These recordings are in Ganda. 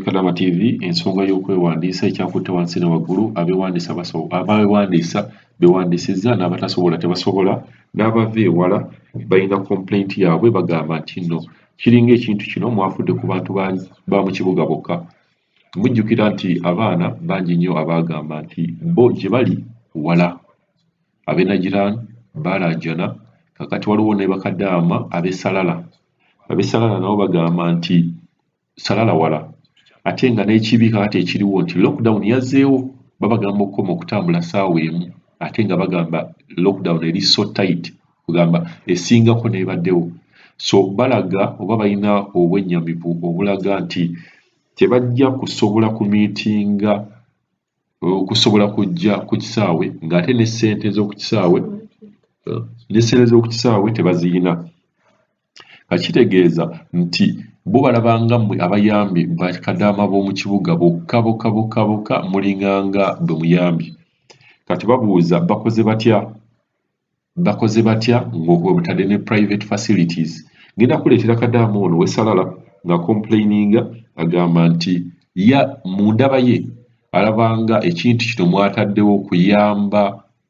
Kadama TV ensonga y'okwewandiisa ekyakutte wansi ne waggulu abeewandiisa beewandiisizza n'abatasobola tebasobola n'abava ewala balina complaint yaabwe bagamba nti nno kiringa ekintu kino mwafudde ku bantu ba mu kibuga bokka. Mujjukira nti abaana bangi nnyo abaagamba nti bo gye bali wala ab'e Najirani baalajjana kakati waliwo ne Bakadaama ab'e Salala nabo bagamba nti Salala wala ate nga n'ekibi kakati ekiriwo nti lockdown yazzeewo babagamba okukoma okutambula ssaawa emu ate nga bagamba lockdown eri so tight kugamba esingako n'ebaddewo so balaga oba balina obwennyamivu obulaga nti tebajja kusobola kumiitinga okusobola kujja ku kisaawe ng'ate n'essente z'oku kisaawe tebaziyina kakitegeeza nti bo balaba nga mmwe abayambi bakadaama b'omu kibuga bokka mulinganga bwe muyambi kati babuuza bakoze batya ng'obutadde ne private facilities ngenda kuleetera Kadaama ono w'Esalala nga complaininga agamba nti mu ndaba ye alabanga ekintu kino mwataddewo okuyamba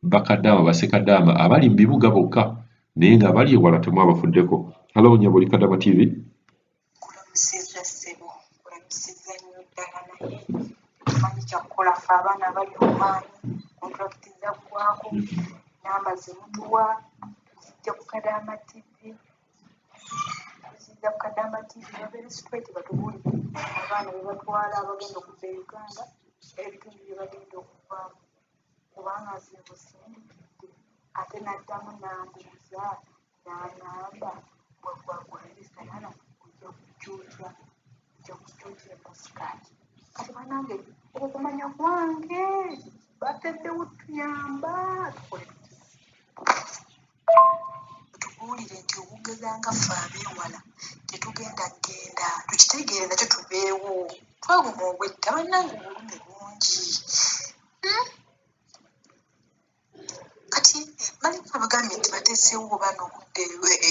Bassekadaama abali mu bibuga bokka naye ng'abali ewala temwabafuddeko. Halo Nyabuli Kadama TV. Kyakukola ffe abaana abali omaanyi kontrakiti zaggwako namba zemutuwa zijja ku Kadaama TV babeere straight batubuulire abaana be batwala abagenda okuva e Uganda ebitundu bye bagenda okuvaamu kubanga zimusindikidde ate n'addamu n'ambuuza n'anamba bwagwakwalisalala ojja kukyukya eposikaati kati banange okumanya kwange bateddewo tuyamba tukole tubuulire nti okugezanga ffe abeewala tetugenda tukitegeere nakyo tubeewo twaguma obwedda bannange obulumi bungi kati balinga bagambye nti bateesewo bano okudda e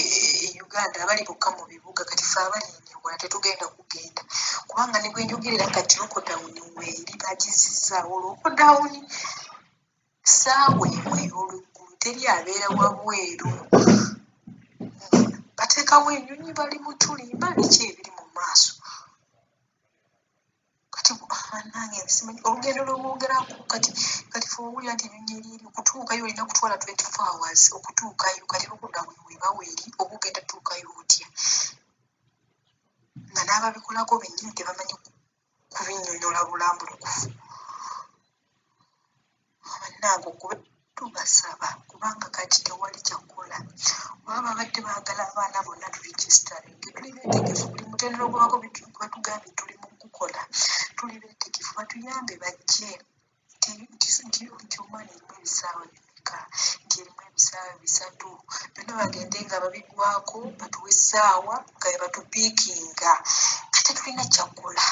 Uganda abali bokka mu bibuga kati ffe abali ewala tetugenda kugenda kubanga ne bwe njogerera kati lokodawuni weeri bagizizaawo lokodawuni ssaawa emwe olweggulu teri abeera wabweru bateekawo ennyonyi bali mu tulimba biki ebiri mu maaso kati nange simanyi olugendo lwobwogerako kati fe owulira nti ennyonyi erieri okutuukayo olina kutwala 24 hours okutuukayo kati lokodawuni weeba weeri oba ogenda tuukayo otya nga n'ababikolako bennyini tebamanyi kubinnyonnyola bulambulukufu bannange okube tubasaba kubanga kati tewali kyakukola oba babadde baagala abaana bonna turegisitaringe tuli beetegefu buli mutendera ogwako batugambye tuli mu kukola tuli beetegefu batuyambe bajje nti omwana erimu ebisaawe bimeka nti erimu ebisaawe 3 byonna bagende nga babigwako batuwa essaawa nga batupiikinga kati tulina kyakukola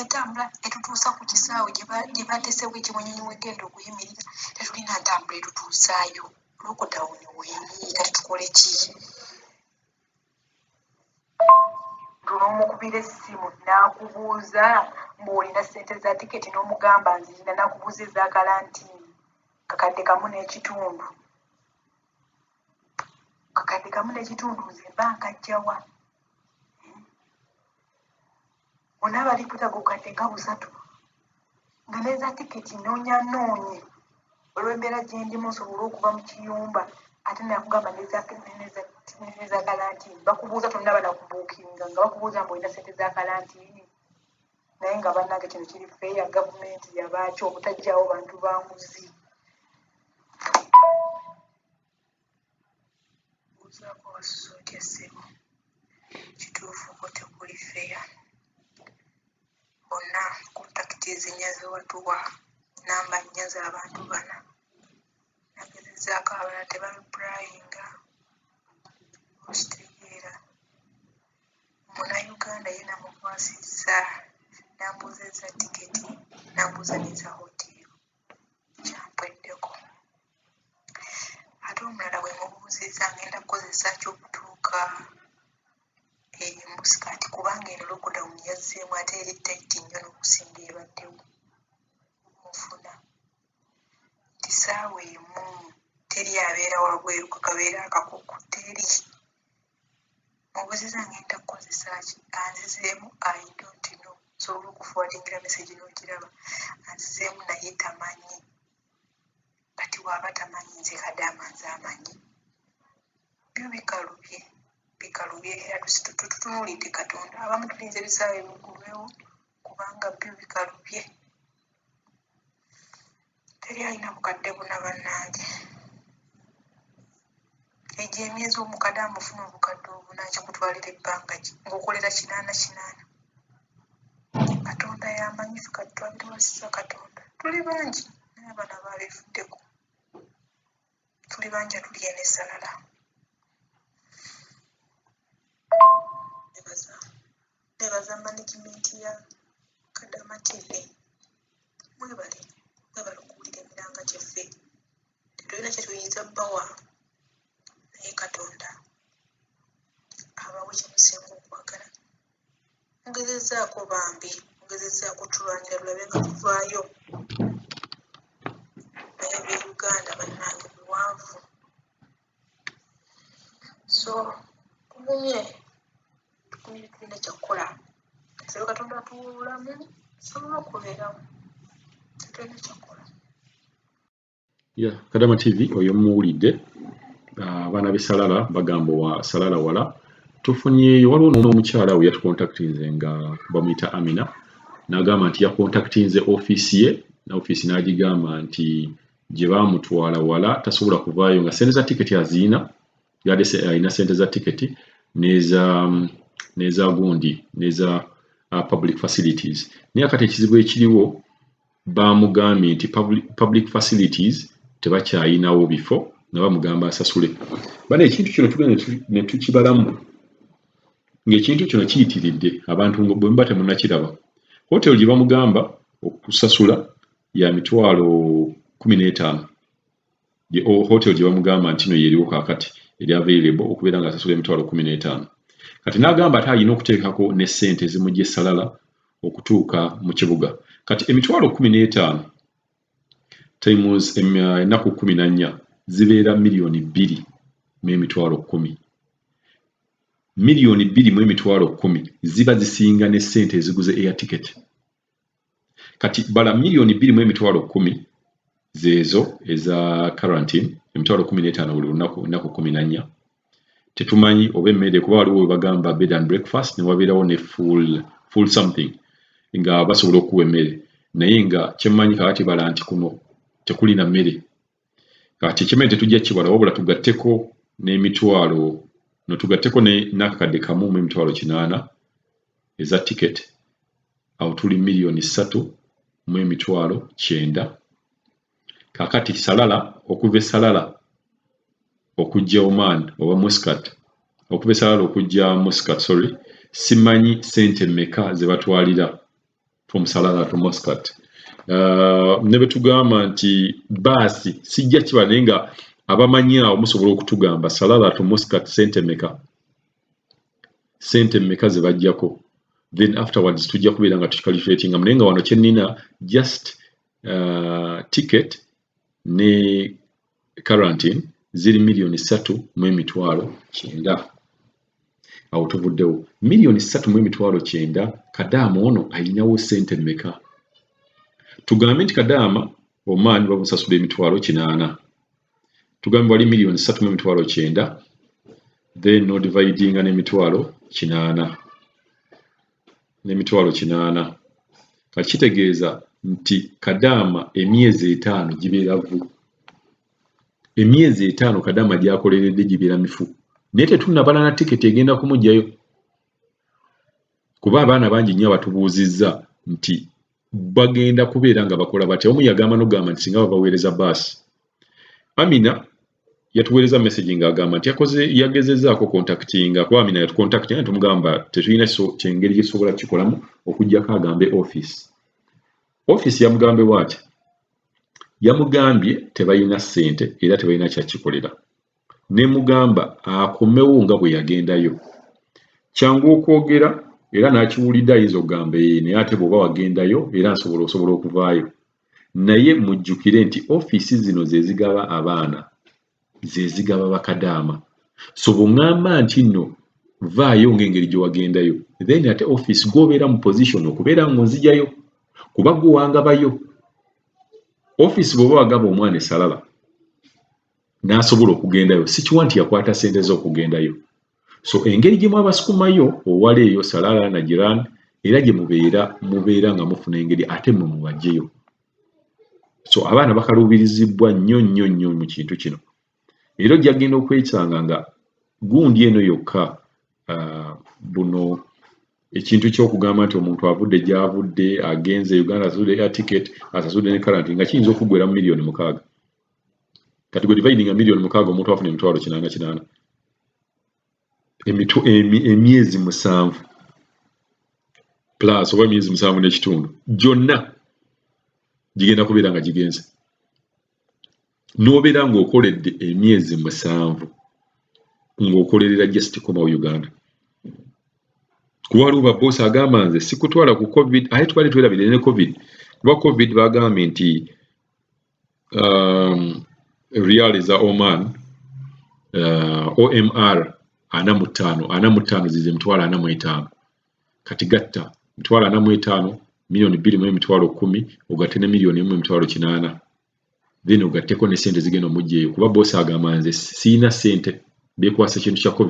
entambula etutuusa ku kisaawe gye bateesewo ekimunyonyi wegenda okuyimirira tetulina ntambula etutuusaayo lokodawuni weeri kati tukole ki n'omukubira essimu n'akubuuza ng'olina ssente za tiketi n'omugamba nzirina n'akubuuza eza kalantiini kakadde kamu n'ekitundu nze banka jjawa onaaba liputa gokadde nga 3 nga neza tiketi noonye olw'embeera gye ndimu nsobole okuva mu kiyumba ate nakugamba neza kalantiini bakubuuza tonna banakubuukinga nga bakubuuza mbu olina ssente za kalantiini naye nga bannange kino kiri feeya gavumenti yabaaki obutajjawo bantu ba nguzi buuzaako wasuza otya ssebo kituufu ko tekuli feeya bonna kontakiti ezinnya zewatuwa namba 4 z'abantu bana nagezezaako abalala tebalipurayinga okitegeera Munnayuganda ye namukwasizza nambuuza eza tiketi nambuuza n'eza hoteero kyampweddeko ate omulala bwe mubuuzizza ngenda kukozesa ki okutuuka Muscat kubanga eno lockdown yazzeemu ate eri tight nnyo n'okusinga ebaddewo mufuna nti ssaawa emu teri abeera wabweru kakabeera akakuku teri mubuziza ngenda kukozesa ki anzizeemu I don't know sobola okufuwadingira message n'ogiraba anzizeemu naye tamanyi kati waaba tamanyi nze Kadaama nze amanyi byo bikalubye tutunuulidde Katonda abamu tulinze ebisaawe bigulwewo kubanga byo bikalubye teri alina bukadde buna bannange egyo emyezi omukadamu ofuna obukadde obuna kikutwalira ebbanga ki ng'okolera 8 Katonda yamanyi ffe kati twabitwalisiza Katonda tuli bangi naye abaana baabivuddeko tuli bangi atulye n'essalala nebaza management ya Kadaama TV mwebale okuwulira emiranga gyaffe tetulina kye tuyinza bbawa naye Katonda abawe kyemusinga okwagala mugezezzaako bambi mugezezzaako tulwanira tulabe nga tuvaayo naye eby'Uganda bannange biwanvu so tugumye tulina kyakukola sabe Katonda atuwa obulamu tusobole okubeerawo tulina kyakukola Kadaama TV oyo muwulidde abaana b'Salala bagamba wa Salala wala tufunyeeyo waliwo n'omukyala we yatukontaktinze nga bamuyita Amina n'agamba nti yakontaktinze ofiisi ye na ofiisi n'agigamba nti gye baamutwala wala tasobola kuvaayo nga sente za tiketi aziyina yadde alina sente za tiketi n'eza gundi n'eza public facilities naye akati ekizibu ekiriwo baamugambye nti public facilities tebakyayinawo bifo nga bamugamba asasule bane ekintu kino tugenda ne tukibalamu ng'ekintu kino kiyitiridde abantu bwe mba temunnakiraba hoteli gye bamugamba okusasula ya mitwalo 15 hoteli gye bamugamba nti no yeriwo kaakati eri available okubeera nga asasula emitwalo 15 kati n'agamba ate alina okuteekako ne ssente ezimujja Salala okutuuka mu kibuga kati emitwalo 15 times ennaku 14 zibeera miliyoni 2 n'emitwalo 10 miliyoni 2 n'emitwalo 10 ziba zisinga ne ssente eziguze air ticket kati bala miliyoni 2 n'emitwalo 10 zeezo eza quarantine emitwalo 15 buli lunaku 14 tetumanyi oba emmere kuba waliwo bagamba bed and breakfast ne wabeerawo ne full something nga basobola okuwa emmere naye nga kyemmanyi kakati bala nti kuno tekulina mmere kati ekimere tetujja kibala wabula tugatteko n'emitwalo no tugatteko n'akakadde kamu mu emitwalo 8 eza ticket awo tuli miliyoni 3 mu emitwalo 9 kakati Salala okuva Salala okujja Oman oba Muscat okuva Salala okujja Muscat simanyi sente mmeka ze batwalira from Salala to Muscat ne betugamba nti baasi sijja kiba naye nga abamanyi awo musobola okutugamba Salala to Muscat sente mmeka ze bajjako then afterwards tujja kubeera nga tukicalculatinga naye nga wano kyennina just ticket ne quarantine ziri miliyoni 3 mu emitwalo 9 awo tuvuddewo miliyoni 3 mu emitwalo 9 Kadaama ono ayinawo sente mmeka tugambe nti Kadaama Oman bamusasula emitwalo 8 tugambe wali miliyoni 3 mu emitwalo 9 then no dividinga n'emitwalo 8 kakitegeeza nti Kadaama emyezi 5 gibeera vu emyezi 5 Kadaama gyakoleredde gibeera mifu naye tetunnabala na tiketi egenda kumugjayo kuba abaana bangi nnyo abatubuuzizza nti bagenda kubeera nga bakola batya omu yagamba n'ogamba nti singa babaweereza baasi Amina yatuweereza message ng'agamba nti yagezezzaako contactinga kuba Amina yatucontactinga tumugamba tetulina kyengeri gyetusobola kukikolamu okuggyako agambe office yamugambe bw'ati yamugambye tebalina ssente era tebalina kyakikolera ne mugamba akomewo nga bwe yagendayo kyangu okwogera era n'akiwulidde ayinza okugamba naye ate bw'oba wagendayo era osobola okuvaayo. Naye mujjukire nti ofiisi zino ze zigaba abaana, ze zigaba bakadaama. So bw'oŋŋamba nti nno vaayo ng'engeri gye wagendayo, then ate ofiisi gw'obeera mu position okubeera ng'onzijayo kuba gwe wangabayo. Ofiisi bw'oba wagaba omwana essalaba n'asobola okugendayo, si kiwa nti yakwata ssente z'okugendayo. So engeri gye mwabasukumayo owala eyo Salala na Jirani era gye mubeera nga mufuna engeri ate mmwe mubagyeyo. So abaana bakaluubirizibwa nnyo mu kintu kino. Era ojja kgenda okwesanga nga gundi eno yokka buno ekintu ky'okugamba nti omuntu avudde gy'avudde agenze Uganda asasudde air ticket asasudde ne karanti nga kiyinza okuggwera mu miliyoni 6. Kati gwe dividing miliyoni 6 omuntu afuna emitwalo 88. Emyezi 7 plus oba emyezi 7 n'ekitundu gyonna gigenda kubeera nga gigenze. N'obeera ng'okoledde emyezi 7 ng'okolerera just komawo Uganda. Kuba waliwo babosi agamba nze sikutwala ku COVID, aye twali twerabire ne COVID. Kuba COVID bagambye nti Riyal za Oman OMR 45 zize emitwalo 45. Kati gatta emitwalo 45 milioni 2 mu emitwalo 10 ogatte ne milioni 1 emitwalo 8. Then ogatteko ne sente zigenda omugyeyo kuba bosi agamba nze siina sente bekwasa kintu kya COVID.